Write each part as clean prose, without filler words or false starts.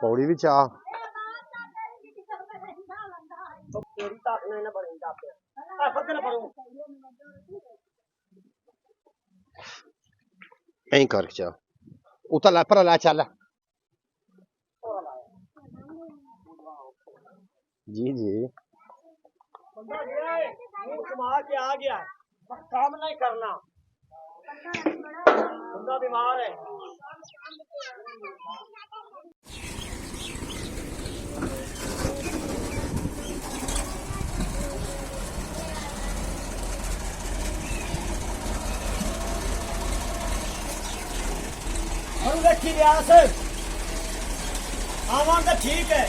पौड़ी भी चाह ऐं कर चाह उतर ला पर ला चल जी जी आ गया काम नहीं करना बंदा बीमार है। रखी रियास आवाज तो ठीक है।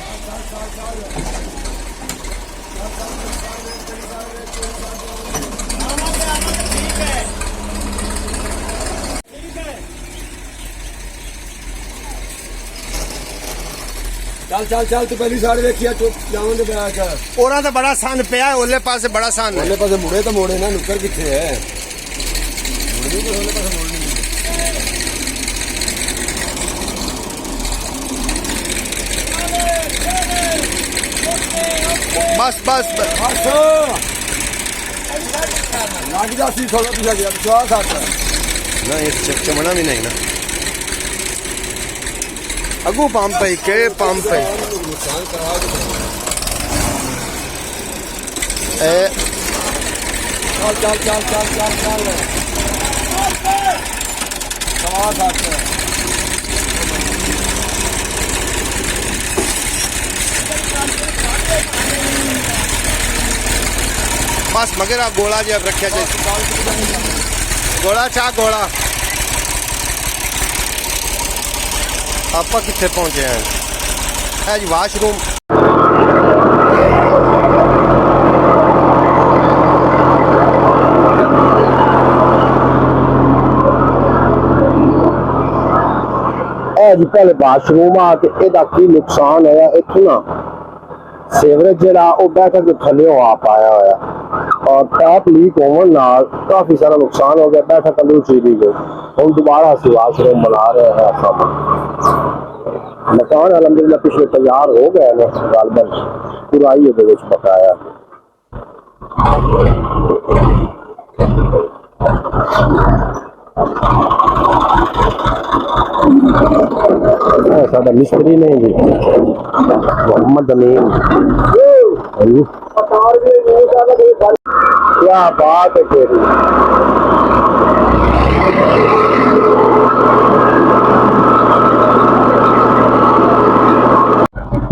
चल चल चल तू पहली साइड देखिया चुप जावन दे बैठ ओरा तो बड़ा सन पे है ओले पासे बड़ा सन है ओले पासे मुड़े तो मोड़े ना नुक्कर किथे है मुड़नी तो ओले पासे मोड़नी बस बस बस लाग जा सी थोड़ा पीछे गया विश्वास आता ना ये चमड़ा भी नहीं ना अगू पंप है के पंप है नुकसान करवा ए चल चल चल चल चल चल सवा साथ बस मगर आप गोला जब रखे गोला चाह गोला आप कितने पहुंचे हैं जी वाशरूम जी पहले वाशरूम आ की नुकसान होया इथों ना सीवरेज जरा बैठक के थले आ पाया होया और टैप लीक होने नाल काफी सारा नुकसान हो गया बैठक कलू चीरी गई हम दोबारा से वाशरूम बना रहे हैं सब मकान अलहमदुलिल्लाह पिछले तैयार हो गए ने गालबन पुराई बकाया साडा मिस्त्री नहीं जी मोहम्मद अमीन क्या बात है तेरी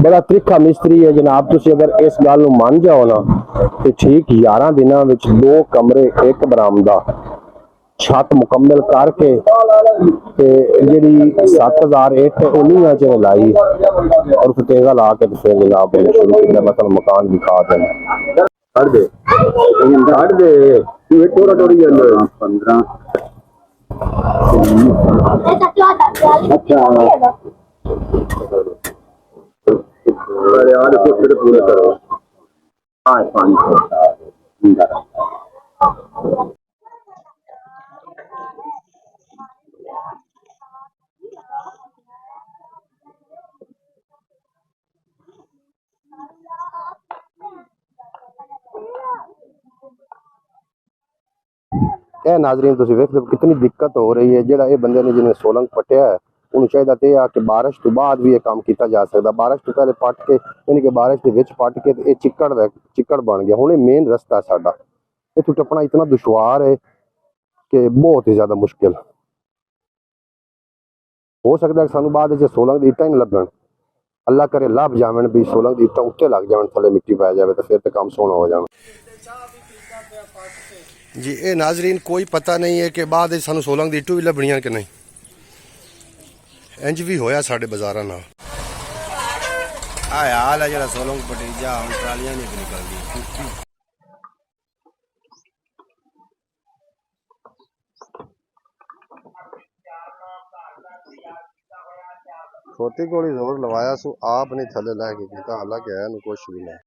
बड़ा त्रिखा मिस्त्री है जनाब तुसी अगर इस गल मान जाओ ना तो ठीक 11 दिनों में 2 कमरे 1 बरामदा छत मुकम्मल करके जी 7000 ईट उन्हीं च लाई और तेगा ला के फिर जनाब शुरू किया मतलब मकान दिखा देना हट दे थोड़ा थोड़ी 15 पूरे करो नाजरीन तुम वेख कितनी दिक्कत हो रही है जो बंदे ने जिन्हें सोलंग पटिया है उन्होंने चाहिए तो कि बारिश तो बाद भी यह काम किया जा सकता बारिश तो पहले पट के यानी कि बारिश के पट के ये चिक्कड़ बन गया हूँ मेन रस्ता साडा इतों टपना इतना दुश्वार है कि बहुत ही ज्यादा मुश्किल हो सकता है सानू बाद सोलंग की ईटा ही नहीं लगन अल्लाह करे लभ जावन भी सोलंग की ईटा उत्ते लग जाए थले मिट्टी पै जाए तो फिर तो काम सोना हो जाए जी ये नाजरीन कोई पता नहीं है कि बाद सानू सोलंग की ईटू भी लभनियां कि नहीं इंज भी होया साडे बाजारां नाल आ हाल है जरा सोलंग पटीजा हम ट्रालियां नहीं निकलदी छोटी गोली जोर लवाया सू आप नहीं थले लैके हालांकि है कुछ भी नहीं।